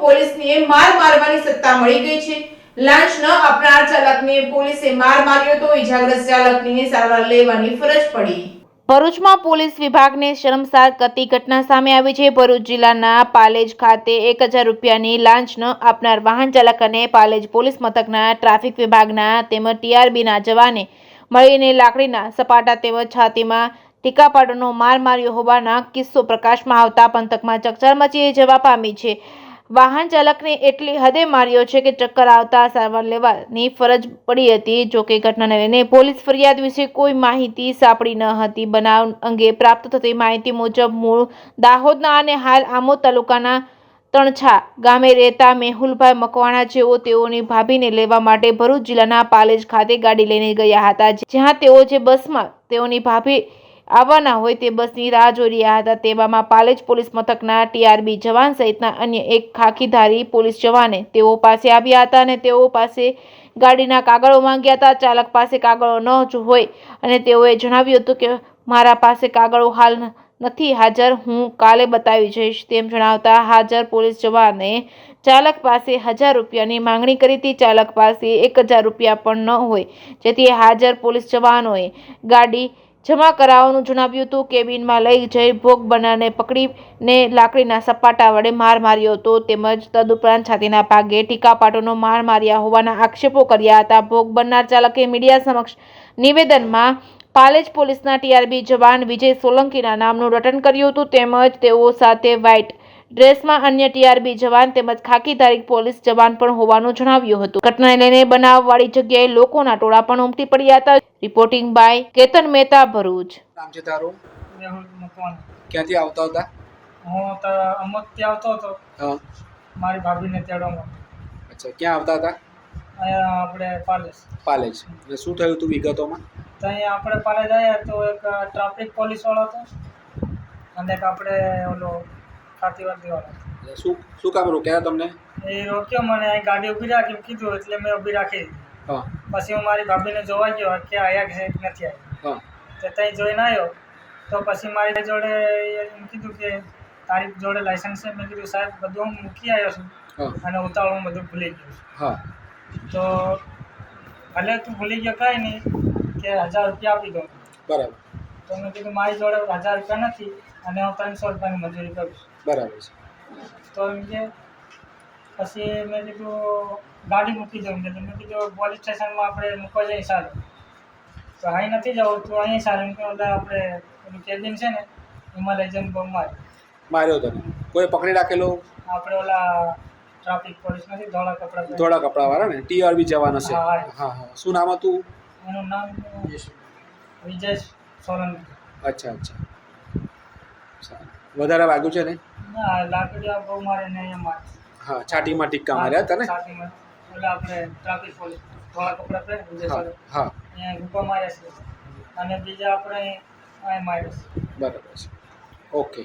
પોલીસને માર મારવાની સત્તા મળી ગઈ છે। લાંચ ન આપનાર ચાલકને પોલીસે માર માર્યો તો ઈજાગ્રસ્ત ચાલકને સારવાર લેવાની ફરજ પડી। ભરૂચમાં પોલીસ વિભાગને શરમસાર કરતી ઘટના સામે આવી છે। ભરૂચ જિલ્લાના પાલેજ ખાતે 1000 રૂપિયાની લાંચ ન આપનાર વાહન ચાલક અને પાલેજ પોલીસ મથકના ટ્રાફિક વિભાગના તેમજ ટીઆરબીના જવાને મળીને લાકડીના સપાટા તેમજ છાતીમાં ટીકાપાટોનો માર માર્યો હોવાના કિસ્સો પ્રકાશમાં આવતા પંથકમાં ચકચાર મચી જવા પામી છે। વાહન ચાલકને એટલી હદે માર્યો છે કે ચક્કર આવતા સારવાર લેવાની ફરજ પડી હતી। જોકે ઘટનાને લઈને પોલીસ ફરિયાદ વિશે કોઈ માહિતી સાંપડી ન હતી। બનાવ અંગે પ્રાપ્ત થતી માહિતી મુજબ મૂળ દાહોદના અને હાલ આમોદ તાલુકાના તણછા ગામે રહેતા મેહુલભાઈ મકવાણા જેઓ તેઓની ભાભીને લેવા માટે ભરૂચ જિલ્લાના પાલેજ ખાતે ગાડી લઈને ગયા હતા। જ્યાં તેઓ જે બસમાં તેઓની ભાભી આવવાના હોય તે બસની રાહ જોઈ રહ્યા હતા। તેવામાં પાલેજ પોલીસ મથકના ટીઆરબી જવાન સહિતના અન્ય એક ખાખીધારી પોલીસ જવાને તેઓ પાસે આવ્યા હતા અને તેઓ પાસે ગાડીના કાગળો માંગ્યા હતા। ચાલક પાસે કાગળો ન હોય અને તેઓએ જણાવ્યું હતું કે મારા પાસે કાગળો હાલ નથી હાજર, હું કાલે બતાવી જઈશ તેમ જણાવતા હાજર પોલીસ જવાને ચાલક પાસે 1000 રૂપિયાની માંગણી કરી હતી। ચાલક પાસે 1000 રૂપિયા પણ ન હોય જેથી હાજર પોલીસ જવાનોએ ગાડી જમા કરાવવાનું જણાવ્યું હતું। કેબિનમાં લઈ જઈ ભોગ બનનારને પકડીને લાકડીના સપાટા વડે માર માર્યો હતો તેમજ તદુપરાંત છાતીના ભાગે ટીકાપાટોનો માર માર્યા હોવાના આક્ષેપો કર્યા હતા। ભોગ બનનાર ચાલકે મીડિયા સમક્ષ નિવેદનમાં પાલેજ પોલીસના ટીઆરબી જવાન વિજય સોલંકીના નામનું રટણ કર્યું હતું તેમજ તેઓ સાથે વ્હાઇટ ડ્રેસમાં અન્ય ટીઆરબી જવાન તેમજ ખાખીધારી પોલીસ જવાન પણ હોવાનું જણાવ્યું હતું। ઘટનાને લઈને બનાવવાળી જગ્યાએ લોકોના ટોળા પણ ઉમટી પડ્યા હતા। Reporting by Ketan Mehta, Bharuch. નામ છે તારું? મેહુલ મકવાણા। ક્યાંથી આવતા હતા? હું તો અમદથી આવતો હતો હા, મારી ભાભીને તેડવામાં। અચ્છા, ક્યાં આવતા હતા? અહીંયા આપણે પાલેજ। પાલેજ। એટલે શું થયું હતું વિગતોમાં? તો અહીંયા આપણે પાલેજ આવ્યા તો એક ટ્રાફિક પોલીસવાળો હતો અને એક આપણે ઓલો ખાતીવાડીવાળો હતો। એટલે શું કામ રોક્યા તમને? એ રોક્યો મને, અહીં ગાડી ઊભી રાખી કીધું એટલે મેં ઊભી રાખી દીધી। હા પછી હું મારી ભાભીને જોવા ગયો કે આવ્યા કે નથી આવ્યા, હા તો ત્યાં જોઈને આવ્યો તો પછી મારી જોડે એમ કીધું કે તારી જોડે લાયસન્સ છે? મેં કીધું સાહેબ બધું હું મૂકી આવ્યો છું હા અને ઉતાવળમાં બધું ભૂલી ગયો છું। હા તો ભલે તું ભૂલી ગયો કાંઈ નહીં કે 1000 રૂપિયા આપી દો। બરાબર તો મેં કીધું મારી જોડે 1000 રૂપિયા નથી અને હું 300 રૂપિયાની મજૂરી કરું છું। બરાબર છે। તો એમ કે પછી મેં કીધું ગાડી મૂકી દઉં કે મેં કીધું પોલીસ સ્ટેશનમાં આપણે મૂકવા જઈએ સારું, તો અહીં નથી જવું તો અહીં સારું કે ઓલા આપણે પેલું કેબિન છે ને એમાં લઈ જઈને બમ માર્યો તને? કોઈ પકડી રાખેલો? આપણે ઓલા ટ્રાફિક પોલીસ નથી ધોળા કપડાં ધોળા કપડાવાળા ને? ટીઆરબી જવાન હશે? હા, હા હા। શું નામ હતું? એનું નામ વિજય સોલંકી। અચ્છા અચ્છા, સારું। વધારે વાગ્યું છે ને? ના, લાકડીઓ બહુ મારે ને અહીંયા મારે। હા, છાતીમાં ટીક્કા માર્યા તને? છાતીમાં ઓલા આપણે ટ્રાફિક પોલીસ ધોળા કપડાં પહેરે વિજય હા સોલંકી હા, અહીંયા ગુપ્પા માર્યા છે અને બીજા આપણે અહીં માર્યા છે। બરાબર છે, ઓકે।